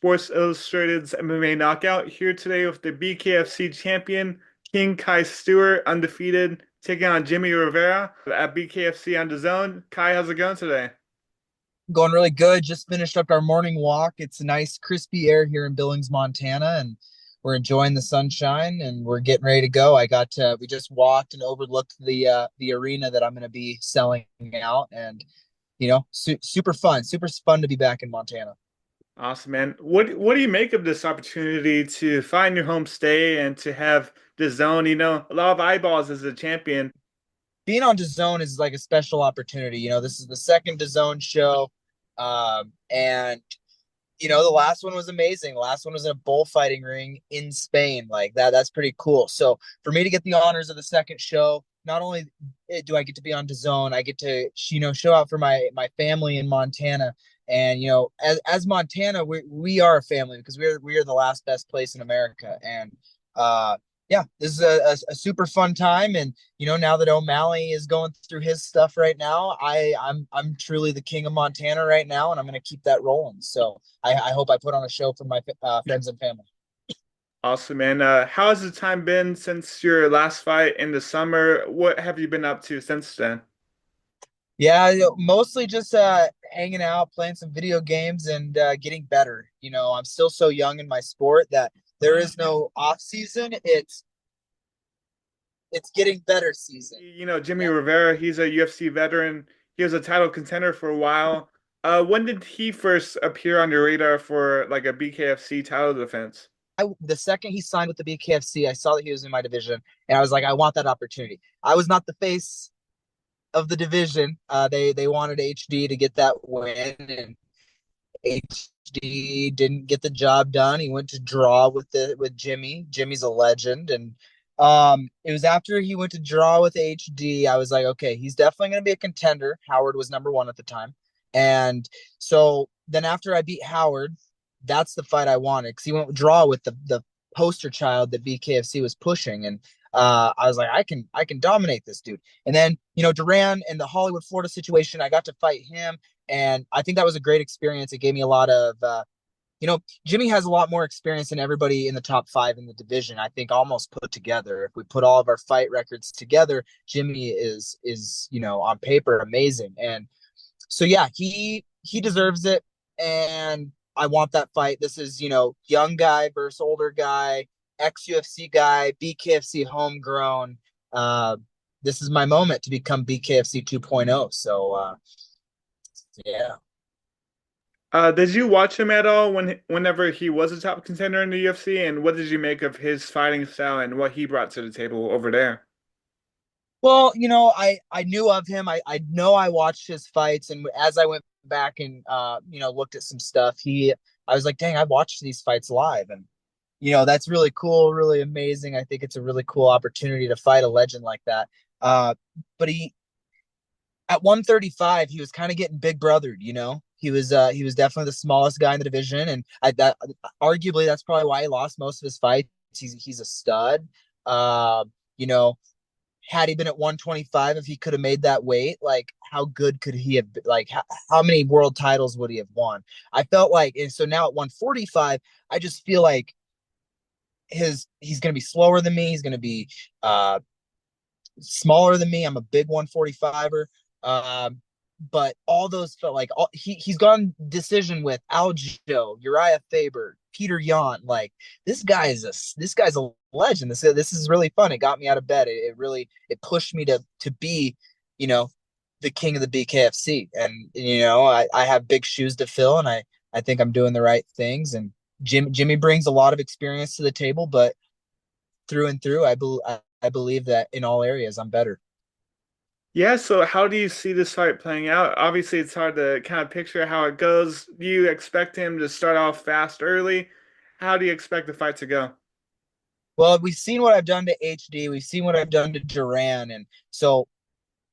Sports Illustrated's MMA Knockout here today with the BKFC champion, King Kai Stewart, undefeated, taking on Jimmie Rivera at BKFC on DAZN. Kai, how's it going today? Going really good. Just finished up our morning walk. It's a nice crispy air here in Billings, Montana, and we're enjoying the sunshine and we're getting ready to go. We just walked and overlooked the arena that I'm going to be selling out, and super fun to be back in Montana. Awesome, man. What do you make of this opportunity to find your home stay and to have the zone? A lot of eyeballs as a champion. Being on DAZN is like a special opportunity. This is the second DAZN show, and the last one was amazing. The last one was in a bullfighting ring in Spain. Like that's pretty cool. So for me to get the honors of the second show, not only do I get to be on DAZN, I get to show out for my family in Montana. And as Montana, we are a family because we are the last best place in America. And yeah, this is a super fun time. And now that O'Malley is going through his stuff right now, I'm truly the king of Montana right now, and I'm going to keep that rolling. So I hope I put on a show for my friends and family. Awesome, man. How has the time been since your last fight in the summer? What have you been up to since then? Yeah, mostly just hanging out, playing some video games, and getting better. I'm still so young in my sport that there is no off season. It's getting better season. Jimmie Yeah. Rivera, he's a UFC veteran. He was a title contender for a while. When did he first appear on your radar for like a BKFC title defense? The second he signed with the BKFC, I saw that he was in my division, and I was like, I want that opportunity. I was not the face of the division. They wanted HD to get that win, and HD didn't get the job done. He went to draw with Jimmie. Jimmie's a legend, and it was after he went to draw with HD. I was like, okay, he's definitely going to be a contender. Howard was number one at the time, and so then after I beat Howard, that's the fight I wanted because he went draw with the poster child that BKFC was pushing, and I was like, I can dominate this dude. And then Duran and the Hollywood Florida situation, I got to fight him, and I think that was a great experience. It gave me a lot of Jimmie has a lot more experience than everybody in the top five in the division. I think almost put together. If we put all of our fight records together, Jimmie is on paper amazing. And so yeah, he deserves it, and I want that fight. This is young guy versus older guy, ex UFC guy, BKFC homegrown. Uh, this is my moment to become BKFC 2.0. So yeah. Did you watch him at all whenever he was a top contender in the UFC? And what did you make of his fighting style and what he brought to the table over there? Well, I knew of him. I know I watched his fights, and as I went back and looked at some stuff, I was like, dang, I watched these fights live, and that's really cool, really amazing. I think it's a really cool opportunity to fight a legend like that. Uh, but he at 135, he was kind of getting big brothered. He was definitely the smallest guy in the division, and that arguably that's probably why he lost most of his fights. He's a stud. Uh, you know, had he been at 125, if he could have made that weight, like how good could he have been? Like how many world titles would he have won? I felt like, and so now at 145, I just feel like he's going to be slower than me. He's going to be uh smaller than me. I'm a big 145er. Um, but all those felt like he's gone decision with Aljo, Uriah Faber, Peter Yan. Like this guy's a legend. This is really fun. It got me out of bed. It really it pushed me to be, you know, the king of the BKFC. And I have big shoes to fill, and I think I'm doing the right things. And Jimmie brings a lot of experience to the table, but through and through, I believe that in all areas I'm better. Yeah, so how do you see this fight playing out? Obviously, it's hard to kind of picture how it goes. Do you expect him to start off fast early? How do you expect the fight to go? Well, we've seen what I've done to HD. We've seen what I've done to Duran, and so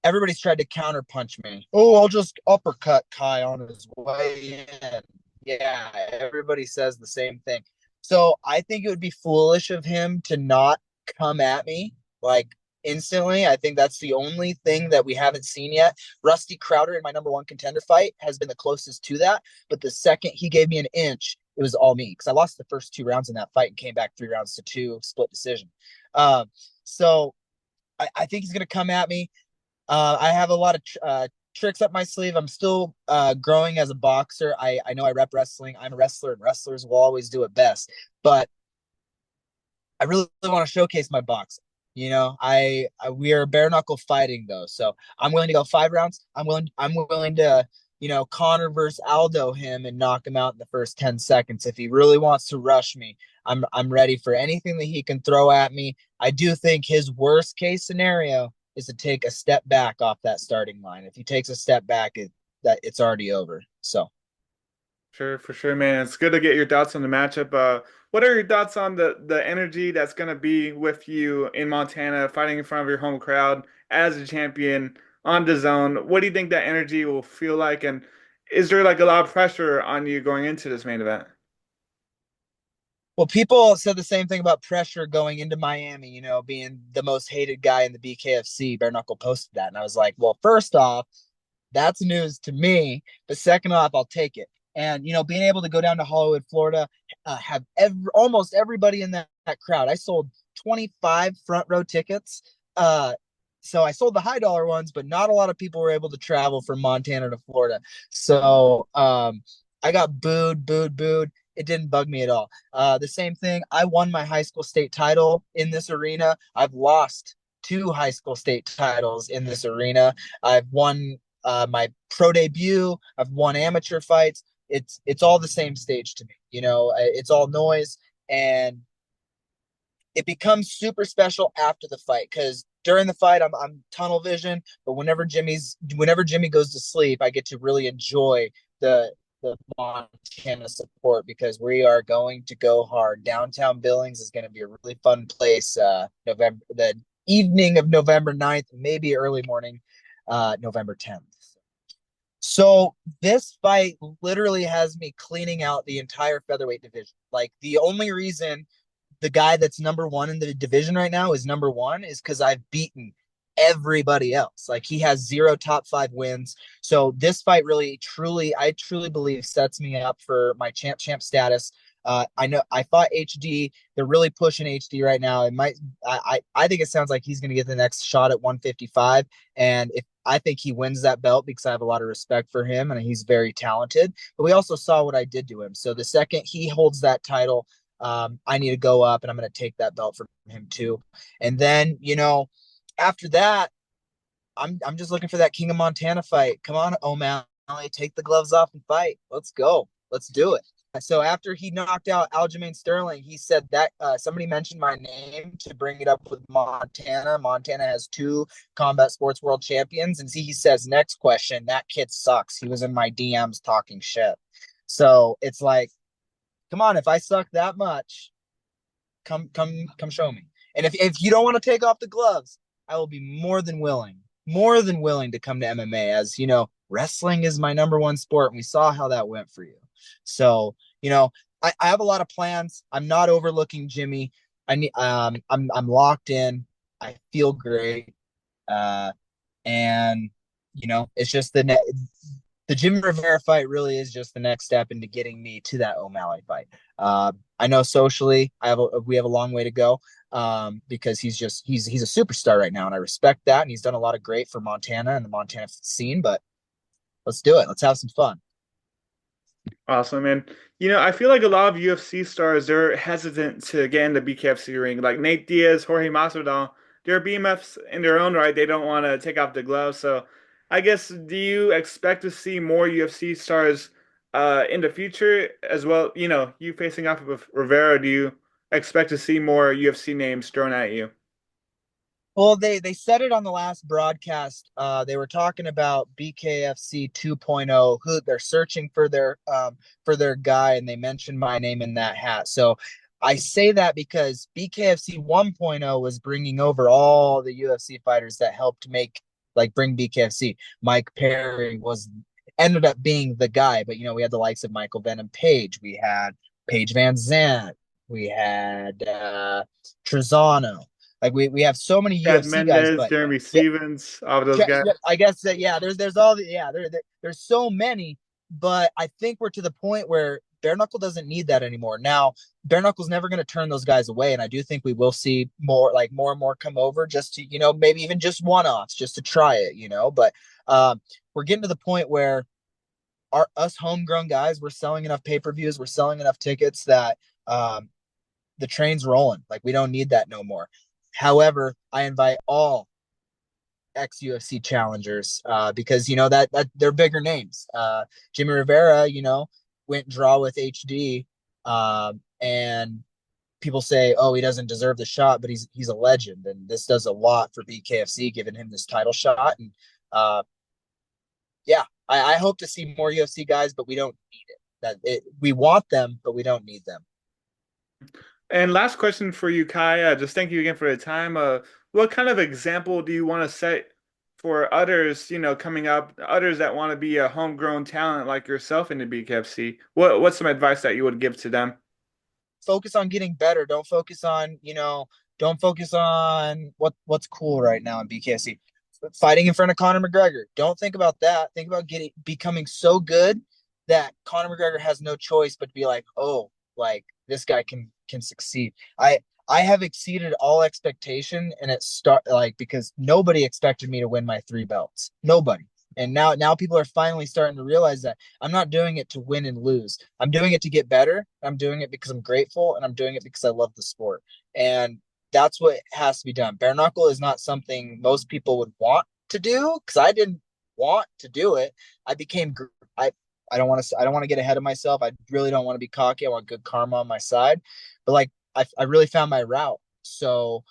everybody's tried to counterpunch me. Oh, I'll just uppercut Kai on his way in. Yeah, everybody says the same thing. So I think it would be foolish of him to not come at me like instantly. I think that's the only thing that we haven't seen yet. Rusty Crowder in my number one contender fight has been the closest to that. But the second he gave me an inch, it was all me because I lost the first 2 rounds in that fight and came back 3 rounds to 2, split decision. Um, so I think he's gonna come at me. I have a lot of tricks up my sleeve. I'm still growing as a boxer. I know I rep wrestling. I'm a wrestler, and wrestlers will always do it best. But I really want to showcase my boxing. We are bare knuckle fighting though, so I'm willing to go 5 rounds. I'm willing to Conor versus Aldo him and knock him out in the first 10 seconds. If he really wants to rush me, I'm ready for anything that he can throw at me. I do think his worst case scenario is to take a step back off that starting line. If he takes a step back, it's already over. So. Sure, for sure, man. It's good to get your thoughts on the matchup. What are your thoughts on the energy that's gonna be with you in Montana, fighting in front of your home crowd as a champion on the zone? What do you think that energy will feel like, and is there like a lot of pressure on you going into this main event? Well, people said the same thing about pressure going into Miami, being the most hated guy in the BKFC. Bare Knuckle posted that. And I was like, well, first off, that's news to me. But second off, I'll take it. And, being able to go down to Hollywood, Florida, have almost everybody in that crowd. I sold 25 front row tickets. So I sold the high dollar ones, but not a lot of people were able to travel from Montana to Florida. So I got booed, booed, booed. It didn't bug me at all. The same thing. I won my high school state title in this arena. I've lost 2 high school state titles in this arena. I've won my pro debut. I've won amateur fights. It's all the same stage to me. It's all noise, and it becomes super special after the fight because during the fight I'm tunnel vision, but whenever Jimmie goes to sleep, I get to really enjoy the Montana support because we are going to go hard. Downtown Billings is going to be a really fun place. The evening of November 9th, maybe early morning, November 10th. So this fight literally has me cleaning out the entire featherweight division. Like the only reason the guy that's number one in the division right now is number one is because I've beaten everybody else. Like he has 0 top 5 wins. So this fight I truly believe sets me up for my champ status. I know I fought HD. They're really pushing HD right now. I think it sounds like he's going to get the next shot at 155. And if I think he wins that belt because I have a lot of respect for him and he's very talented. But we also saw what I did to him. So the second he holds that title, I need to go up and I'm going to take that belt from him too. And then, after that, I'm just looking for that King of Montana fight. Come on, O'Malley, take the gloves off and fight. Let's go. Let's do it. So after he knocked out Aljamain Sterling, he said that somebody mentioned my name to bring it up with Montana. Montana has 2 combat sports world champions. And he says, next question, that kid sucks. He was in my DMs talking shit. So it's like, come on, if I suck that much, come show me. And if you don't want to take off the gloves, I will be more than willing to come to MMA. As wrestling is my number one sport, and we saw how that went for you. So I have a lot of plans. I'm not overlooking Jimmie. I'm locked in. I feel great, and it's just the Jimmie Rivera fight really is just the next step into getting me to that O'Malley fight. I know socially, we have a long way to go because he's a superstar right now, and I respect that. And he's done a lot of great for Montana and the Montana scene. But let's do it. Let's have some fun. Awesome, and I feel like a lot of UFC stars they're hesitant to get in the BKFC ring. Like Nate Diaz, Jorge Masvidal, they're BMFs in their own right. They don't want to take off the gloves. So, I guess do you expect to see more UFC stars in the future as well? You facing off with Rivera, do you expect to see more UFC names thrown at you? Well, they said it on the last broadcast. They were talking about BKFC 2.0, who they're searching for their guy, and they mentioned my name in that hat. So I say that because BKFC 1.0 was bringing over all the UFC fighters that helped bring BKFC. Mike Perry ended up being the guy, but we had the likes of Michael Venom Page, we had Paige Van Zant, we had Trezano. Like we have so many Chad UFC guys, Mendez, but Jeremy yeah, Stevens, all of those guys. I guess that there's all there's so many, but I think we're to the point where bare knuckle doesn't need that anymore. Now, bare knuckle's never going to turn those guys away, and I do think we will see more and more come over just to maybe even just one offs just to try it. But we're getting to the point where us homegrown guys, we're selling enough pay-per-views, we're selling enough tickets that the train's rolling. Like we don't need that no more. However, I invite all ex UFC challengers because that they're bigger names. Jimmie Rivera, went draw with HD, and people say, oh, he doesn't deserve the shot, but he's a legend, and this does a lot for BKFC, giving him this title shot. And yeah, I hope to see more UFC guys, but we don't need it. We want them, but we don't need them. And last question for you, Kai. Just thank you again for the time. What kind of example do you want to set for others, coming up, others that want to be a homegrown talent like yourself in the BKFC? What's some advice that you would give to them? Focus on getting better. Don't focus on what's cool right now in BKFC. Fighting in front of Conor McGregor. Don't think about that. Think about becoming so good that Conor McGregor has no choice but to be like, oh, like this guy can succeed. I have exceeded all expectation, and because nobody expected me to win my 3 belts. Nobody. And now people are finally starting to realize that I'm not doing it to win and lose. I'm doing it to get better. I'm doing it because I'm grateful, and I'm doing it because I love the sport. And that's what has to be done. Bare knuckle is not something most people would want to do because I didn't want to do it. I became I don't want to get ahead of myself. I really don't want to be cocky. I want good karma on my side. But like I really found my route. So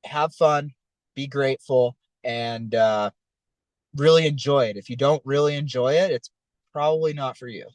have fun, be grateful, and really enjoy it. If you don't really enjoy it, it's probably not for you.